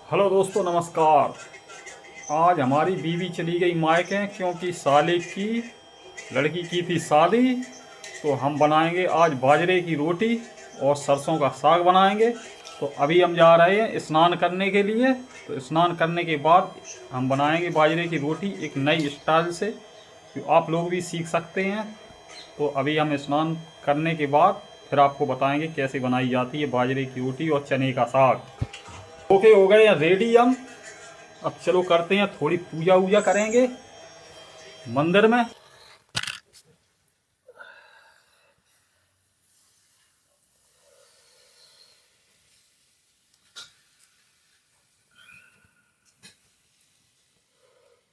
Hello दोस्तों, नमस्कार। आज हमारी बीवी चली गई मायके क्योंकि साले की लड़की की थी शादी। तो हम बनाएंगे आज बाजरे की रोटी और सरसों का साग बनाएंगे। तो अभी हम जा रहे हैं स्नान करने के लिए। तो स्नान करने के बाद हम बनाएंगे बाजरे की रोटी एक नई स्टाइल से, जो आप लोग भी सीख सकते हैं। तो अभी हम स्नान करने के बाद फिर आपको बताएंगे कैसे बनाई जाती है बाजरे की रोटी और चने का साग। ओके, हो गए हैं रेडी हम। अब चलो करते हैं, थोड़ी पूजा वूजा करेंगे मंदिर में।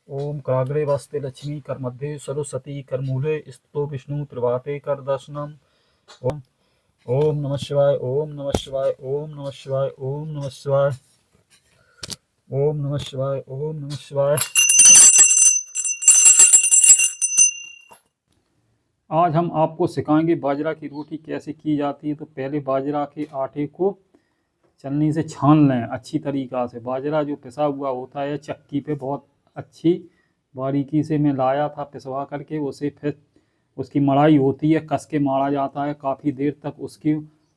ओम काग्रे वास्ते लक्ष्मी कर मध्य सरस्वती कर मूले स्तो विष्णु प्रभाते कर दर्शनम। ओम ओम नमः शिवाय, ओम नमः शिवाय, ओम नमः शिवाय, ओम नमः शिवाय, ओम नमः शिवाय, ओम नमः शिवाय। आज हम आपको सिखाएंगे बाजरा की रोटी कैसे की जाती है। तो पहले बाजरा के आटे को छलनी से छान लें अच्छी तरीक़ा से। बाजरा जो पिसा हुआ होता है चक्की पे बहुत अच्छी बारीकी से मैं लाया था पिसवा करके, उसे फिर उसकी मड़ाई होती है, कस के माड़ा जाता है, काफ़ी देर तक उसकी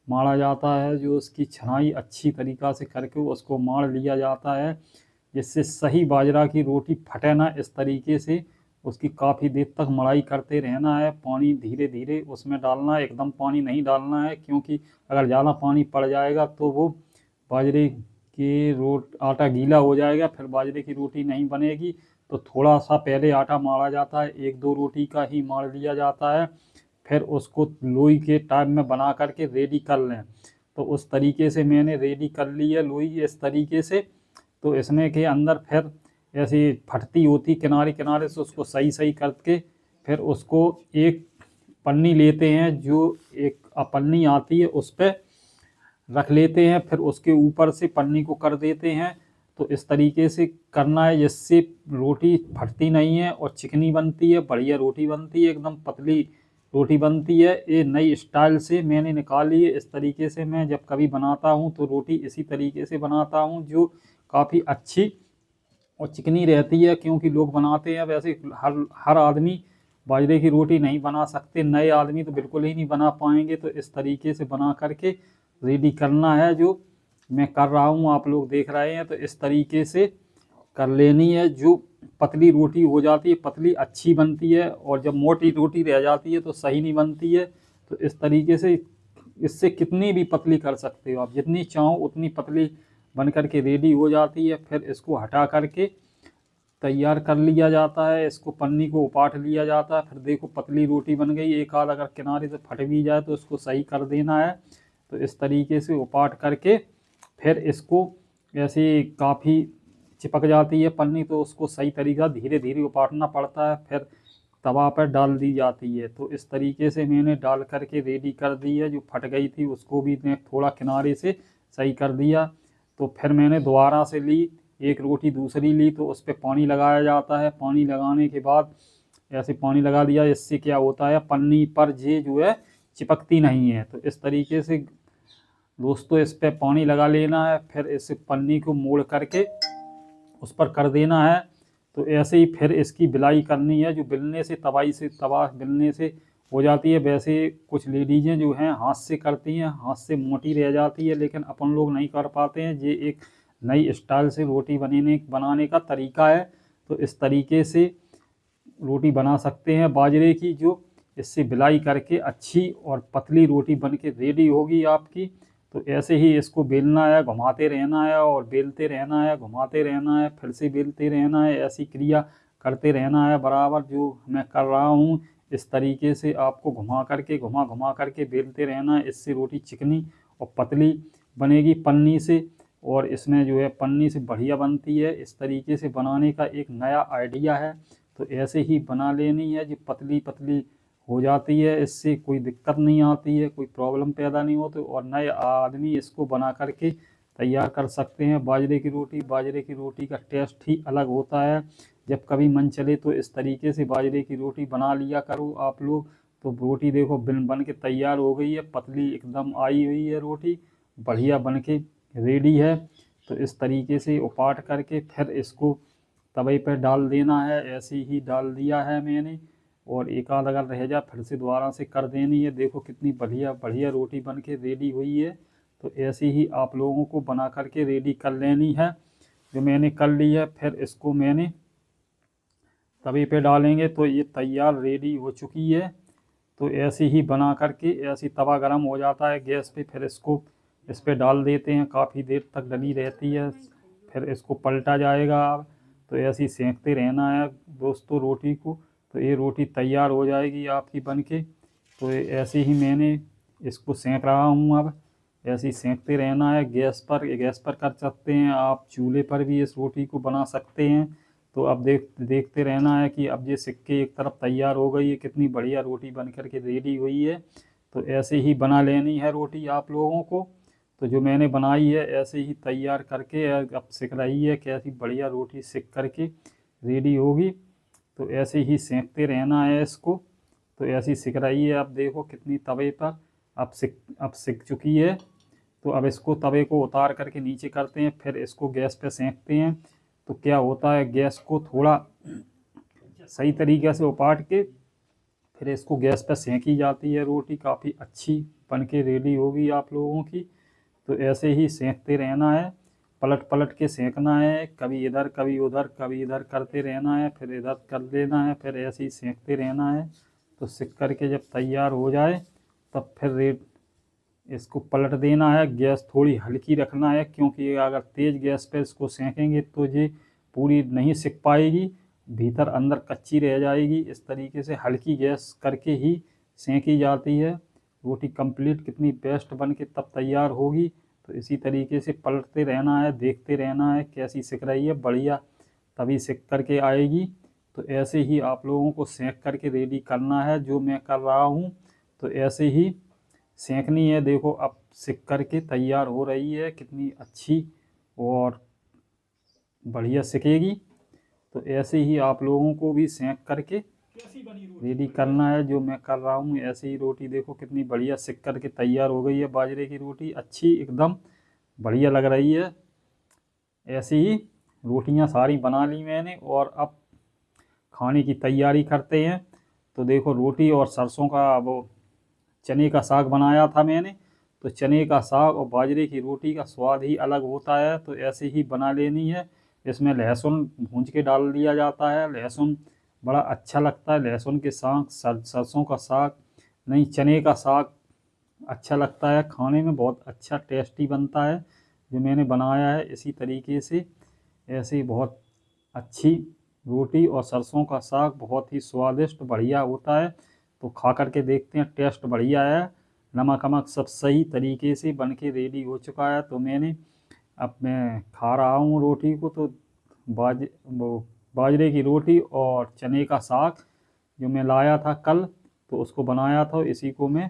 माड़ा जाता है। जो उसकी छनाई अच्छी तरीक़ा से करके उसको माड़ लिया जाता है, जिससे सही बाजरा की रोटी फटे ना। इस तरीके से उसकी काफ़ी देर तक मड़ाई करते रहना है। पानी धीरे धीरे उसमें डालना है, एकदम पानी नहीं डालना है, क्योंकि अगर ज़्यादा पानी पड़ जाएगा तो वो बाजरे की आटा गीला हो जाएगा, फिर बाजरे की रोटी नहीं बनेगी। तो थोड़ा सा पहले आटा माड़ा जाता है, एक दो रोटी का ही माड़ लिया जाता है, फिर उसको लोई के टाइप में बना करके रेडी कर लें। तो उस तरीके से मैंने रेडी कर ली है लोई इस तरीके से। तो इसमें के अंदर फिर ऐसी फटती होती किनारे किनारे से, उसको सही सही करके फिर उसको एक पन्नी लेते हैं, जो एक पन्नी आती है उस पर रख लेते हैं, फिर उसके ऊपर से पन्नी को कर देते हैं। तो इस तरीके से करना है, जिससे रोटी फटती नहीं है और चिकनी बनती है, बढ़िया रोटी बनती है, एकदम पतली रोटी बनती है। ये नई स्टाइल से मैंने निकाली है। इस तरीके से मैं जब कभी बनाता हूँ तो रोटी इसी तरीके से बनाता हूँ, जो काफ़ी अच्छी और चिकनी रहती है। क्योंकि लोग बनाते हैं वैसे, हर हर आदमी बाजरे की रोटी नहीं बना सकते, नए आदमी तो बिल्कुल ही नहीं बना पाएंगे। तो इस तरीके से बना करके रेडी करना है, जो मैं कर रहा हूँ, आप लोग देख रहे हैं। तो इस तरीके से कर लेनी है, जो पतली रोटी हो जाती है, पतली अच्छी बनती है, और जब मोटी रोटी रह जाती है तो सही नहीं बनती है। तो इस तरीके से इससे कितनी भी पतली कर सकते हो आप, जितनी चाहो उतनी पतली बन करके रेडी हो जाती है। फिर इसको हटा करके तैयार कर लिया जाता है, इसको पन्नी को उपाट लिया जाता है। फिर देखो पतली रोटी बन गई। एक आध अगर किनारे से फट भी जाए तो उसको सही कर देना है। तो इस तरीके से उपाट करके फिर इसको ऐसे काफ़ी चिपक जाती है पन्नी, तो उसको सही तरीका धीरे धीरे उपाटना पड़ता है, फिर तवा पर डाल दी जाती है। तो इस तरीके से मैंने डाल करके रेडी कर दी है। जो फट गई थी उसको भी मैं थोड़ा किनारे से सही कर दिया। तो फिर मैंने दोबारा से ली, एक रोटी दूसरी ली, तो उस पर पानी लगाया जाता है। पानी लगाने के बाद ऐसे पानी लगा दिया, इससे क्या होता है पन्नी पर ये जो है चिपकती नहीं है। तो इस तरीके से दोस्तों इस पर पानी लगा लेना है, फिर इस पन्नी को मोड़ करके उस पर कर देना है। तो ऐसे ही फिर इसकी बिलाई करनी है, जो बिलने से तवाई से तवा बिलने से हो जाती है। वैसे कुछ लेडीज़ें जो हैं हाथ से करती हैं, हाथ से मोटी रह जाती है, लेकिन अपन लोग नहीं कर पाते हैं। ये एक नई स्टाइल से रोटी बनाने का तरीका है। तो इस तरीके से रोटी बना सकते हैं बाजरे की, जो इससे बिलाई करके अच्छी और पतली रोटी बन के रेडी होगी आपकी। तो ऐसे ही इसको बेलना है, घुमाते रहना है, और बेलते रहना है, घुमाते रहना है, फिर से बेलते रहना है। ऐसी क्रिया करते रहना है बराबर, जो मैं कर रहा हूँ। इस तरीके से आपको घुमा घुमा करके बेलते रहना है। इससे रोटी चिकनी और पतली बनेगी पन्नी से, और इसमें जो है पन्नी से बढ़िया बनती है। इस तरीके से बनाने का एक नया आइडिया है। तो ऐसे ही बना लेनी है, जो पतली पतली हो जाती है। इससे कोई दिक्कत नहीं आती है, कोई प्रॉब्लम पैदा नहीं होती, और नए आदमी इसको बना करके तैयार कर सकते हैं बाजरे की रोटी। बाजरे की रोटी का टेस्ट ही अलग होता है। जब कभी मन चले तो इस तरीके से बाजरे की रोटी बना लिया करो आप लोग। तो रोटी देखो बन के तैयार हो गई है, पतली एकदम आई हुई है रोटी, बढ़िया बन के रेडी है। तो इस तरीके से उपाट करके फिर इसको तवे पर डाल देना है। ऐसे ही डाल दिया है मैंने, और एक आध अगर रह जाए फिर से दोबारा से कर देनी है। देखो कितनी बढ़िया बढ़िया रोटी बन के रेडी हुई है। तो ऐसे ही आप लोगों को बना करके रेडी कर लेनी है। जो मैंने कर ली है, फिर इसको मैंने तवे पे डालेंगे तो ये तैयार रेडी हो चुकी है। तो ऐसे ही बना करके, ऐसे तवा गर्म हो जाता है गैस पे, फिर इसको इस पे डाल देते हैं। काफ़ी देर तक डली रहती है, फिर इसको पलटा जाएगा। तो ऐसे ही सेंकते रहना है दोस्तों रोटी को। तो ये रोटी तैयार हो जाएगी आपकी बन के। तो ऐसे ही मैंने इसको सेंक रहा हूँ। अब ऐसे ही सेंकते रहना है गैस पर कर सकते हैं आप, चूल्हे पर भी इस रोटी को बना सकते हैं। तो अब देखते रहना है कि अब ये सिक्के एक तरफ तैयार हो गई है, कितनी बढ़िया रोटी बन कर के रेडी हुई है। तो ऐसे ही बना लेनी है रोटी आप लोगों को। तो जो मैंने बनाई है ऐसे ही तैयार करके अब सिक रही है, कैसी बढ़िया रोटी सिक करके रेडी होगी। तो ऐसे ही सेंकते रहना है इसको। तो ऐसी सिक रही है, अब देखो कितनी तवे पर अब सिक चुकी है। तो अब इसको तवे को उतार करके नीचे करते हैं, फिर इसको गैस पे सेंकते हैं। तो क्या होता है, गैस को थोड़ा सही तरीके से उपाट के फिर इसको गैस पर सेंकी जाती है रोटी, काफ़ी अच्छी बन के रेडी होगी आप लोगों की। तो ऐसे ही सेंकते रहना है, पलट पलट के सेंकना है, कभी इधर कभी उधर कभी इधर करते रहना है, फिर इधर कर देना है, फिर ऐसे ही सेंकते रहना है। तो सिक करके जब तैयार हो जाए तब फिर इसको पलट देना है। गैस थोड़ी हल्की रखना है, क्योंकि अगर तेज़ गैस पर इसको सेंकेंगे तो ये पूरी नहीं सिक पाएगी, भीतर अंदर कच्ची रह जाएगी। इस तरीके से हल्की गैस करके ही सेंकी जाती है रोटी। कंप्लीट कितनी बेस्ट बन के तब तैयार होगी। तो इसी तरीके से पलटते रहना है, देखते रहना है कैसी सिक रही है, बढ़िया तभी सिक करके आएगी। तो ऐसे ही आप लोगों को सेंक करके रेडी करना है, जो मैं कर रहा हूँ। तो ऐसे ही सेंकनी है। देखो अब सिक करके तैयार हो रही है, कितनी अच्छी और बढ़िया सिकेगी। तो ऐसे ही आप लोगों को भी सेंक करके रेडी करना है, जो मैं कर रहा हूँ। ऐसे ही रोटी देखो कितनी बढ़िया सिक करके तैयार हो गई है। बाजरे की रोटी अच्छी एकदम बढ़िया लग रही है। ऐसे ही रोटियां सारी बना ली मैंने, और अब खाने की तैयारी करते हैं। तो देखो रोटी और सरसों का वो चने का साग बनाया था मैंने। तो चने का साग और बाजरे की रोटी का स्वाद ही अलग होता है। तो ऐसे ही बना लेनी है। इसमें लहसुन भूंज के डाल दिया जाता है, लहसुन बड़ा अच्छा लगता है। लहसुन के साग सरसों का साग नहीं, चने का साग अच्छा लगता है खाने में, बहुत अच्छा टेस्टी बनता है। जो मैंने बनाया है इसी तरीके से, ऐसे ही बहुत अच्छी रोटी और सरसों का साग बहुत ही स्वादिष्ट बढ़िया होता है। तो खा करके देखते हैं, टेस्ट बढ़िया है, नमक वमक सब सही तरीके से बन के रेडी हो चुका है। तो अब मैं खा रहा हूँ रोटी को। तो बाजरे की रोटी और चने का साग जो मैं लाया था कल, तो उसको बनाया था, इसी को मैं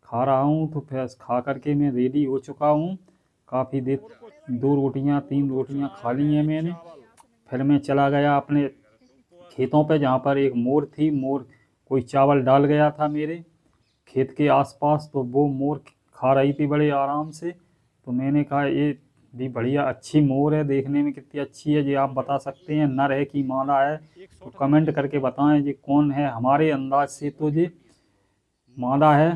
खा रहा हूँ। तो फिर खा करके मैं रेडी हो चुका हूँ। काफ़ी देर 2 रोटियाँ 3 रोटियाँ खा ली हैं मैंने। फिर मैं चला गया अपने खेतों पे, जहाँ पर एक मोर थी। मोर कोई चावल डाल गया था मेरे खेत के आसपास, तो वो मोर खा रही थी बड़े आराम से। तो मैंने कहा ये भी बढ़िया अच्छी मोर है, देखने में कितनी अच्छी है। ये आप बता सकते हैं नर है कि मादा है, तो कमेंट करके बताएं ये कौन है। हमारे अंदाज से तो ये मादा है।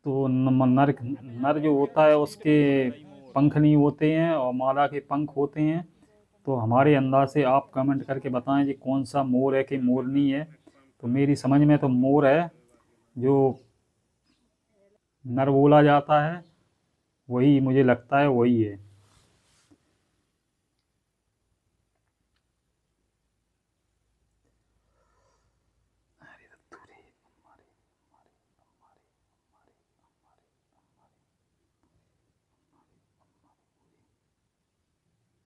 तो नर जो होता है उसके पंख नहीं होते हैं, और मादा के पंख होते हैं। तो हमारे अंदाज से आप कमेंट करके बताएं जी कौन सा मोर है कि मोरनी है। तो मेरी समझ में तो मोर है, जो नर बोला जाता है, वही मुझे लगता है वही है।